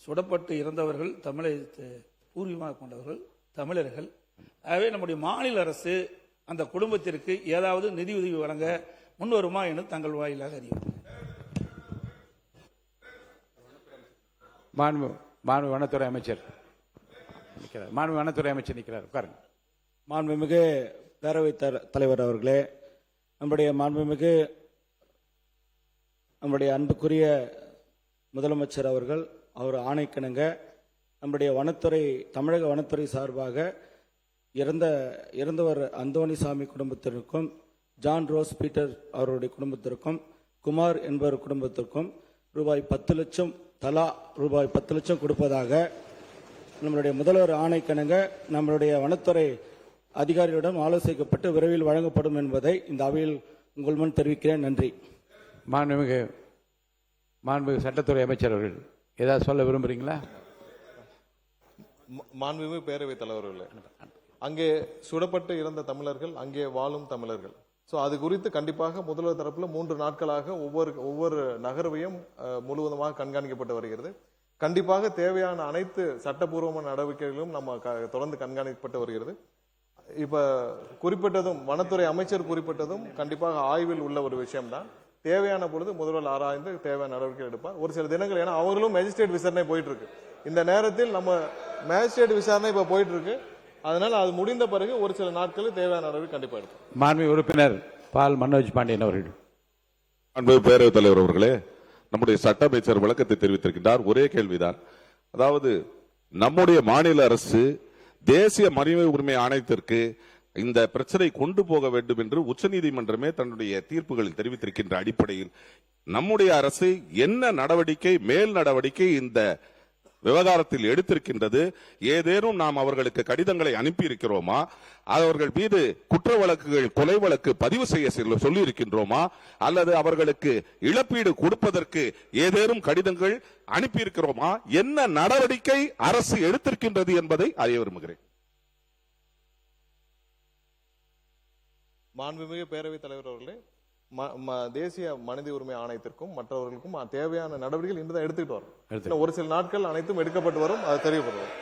சுடப்பட்டு இறந்தவர்கள் தமிழை பூர்வீகமாக கொண்டவர்கள் தமிழர்கள். ஆகவே நம்முடைய மாநில அரசு அந்த குடும்பத்திற்கு ஏதாவது நிதியுதவி வழங்க முன்வருமா என்று தங்கள் வாயிலாக அறிவித்தார். மாண்பு வனத்துறை அமைச்சர் நிற்கிறார். உட்காருங்க. மாண்புமிகு பேரவைத் தலைவர் அவர்களே, நம்முடைய அன்புக்குரிய முதலமைச்சர் அவர்கள் அவர் ஆணைக்கிணங்க நம்முடைய தமிழக வனத்துறை சார்பாக இறந்தவர் அந்தோணிசாமி குடும்பத்திற்கும், ஜான் ரோஸ் பீட்டர் அவருடைய குடும்பத்திற்கும், குமார் என்பவர் குடும்பத்திற்கும் ரூபாய் 10 லட்சம் தலா ரூபாய் 10 லட்சம் கொடுப்பதாக நம்மளுடைய முதல்வர் ஆணைக்கிணங்க நம்மளுடைய வனத்துறை அதிகாரிகளிடம் ஆலோசிக்கப்பட்டு விரைவில் வழங்கப்படும் என்பதை இந்த அவையில் உங்கள் முன் தெரிவிக்கிறேன். நன்றி. மாண்புமிகு சட்டத்துறை அமைச்சர் அவர்கள் ஏதாவது சொல்ல விரும்புறீங்களா? மாண்புமிகு பேரவைத் தலைவர்களே, அங்கே சுடப்பட்டு இறந்த தமிழர்கள், அங்கே வாழும் தமிழர்கள். ஸோ அது குறித்து கண்டிப்பாக முதல்வர் தரப்புல 3 நாட்களாக ஒவ்வொரு நகர்வையும் முழுவதுமாக கண்காணிக்கப்பட்டு வருகிறது. கண்டிப்பாக தேவையான அனைத்து சட்டப்பூர்வமான நடவடிக்கைகளும் நம்ம தொடர்ந்து கண்காணிக்கப்பட்டு வருகிறது. இப்ப குறிப்பிட்டதும் வனத்துறை அமைச்சர் குறிப்பிட்டதும் கண்டிப்பாக ஆய்வில் உள்ள ஒரு விஷயம்தான். தேவையான பொழுது முதல்வர் ஆராய்ந்து தேவையான நடவடிக்கை எடுப்பார். ஒரு சில தினங்கள், ஏன்னா அவர்களும் மேஜிஸ்ட்ரேட் விசாரணை போயிட்டு இருக்கு. இந்த நேரத்தில் நம்ம மேஜிஸ்ட்ரேட் விசாரணை இப்ப போயிட்டு இருக்கு. அதனால அது முடிந்த பிறகு ஒரு சில நாட்களில் தேவையான நடவடிக்கை கண்டிப்பா எடுக்கும். மாண்புமிகு உறுப்பினர் பால் மனோஜ் பாண்டியன் அவர்கள். மாண்புமிகு பேரவைத் தலைவர் அவர்களே, நம்முடைய சட்ட அமைச்சர் விளக்கத்தை தெரிவித்திருக்கின்றார். ஒரே கேள்விதான். அதாவது நம்முடைய மாநில அரசு தேசிய மனித உரிமை ஆணையத்திற்கு இந்த பிரச்சனை கொண்டு போக வேண்டும் என்று உச்சநீதிமன்றமே தன்னுடைய தீர்ப்புகளில் தெரிவித்திருக்கின்ற அடிப்படையில் நம்முடைய அரசு என்ன நடவடிக்கை, மேல் நடவடிக்கை இந்த விவகாரத்தில் எடுத்திருக்கின்றது? ஏதேனும் நாம் அவர்களுக்கு கடிதங்களை அனுப்பி இருக்கிறோமா? அவர்கள் மீது குற்ற வழக்குகள், கொலை வழக்கு பதிவு செய்ய சொல்லி இருக்கின்றோமா? அல்லது அவர்களுக்கு இழப்பீடு கொடுப்பதற்கு ஏதேனும் கடிதங்கள் அனுப்பி இருக்கிறோமா? என்ன நடவடிக்கை அரசு எடுத்திருக்கின்றது என்பதை அறிய விரும்புகிறேன். மாண்புமிகு பேரவைத் தலைவர் அவர்களே, தேசிய மனித உரிமை ஆணையத்திற்கும் மற்றவர்களுக்கும் தேவையான நடவடிக்கைகள் இன்றுதான் எடுத்துக்கிட்டு வரும். ஒரு சில நாட்கள் அனைத்தும் எடுக்கப்பட்டு வரும். அது தெரியப்படுத்தும்.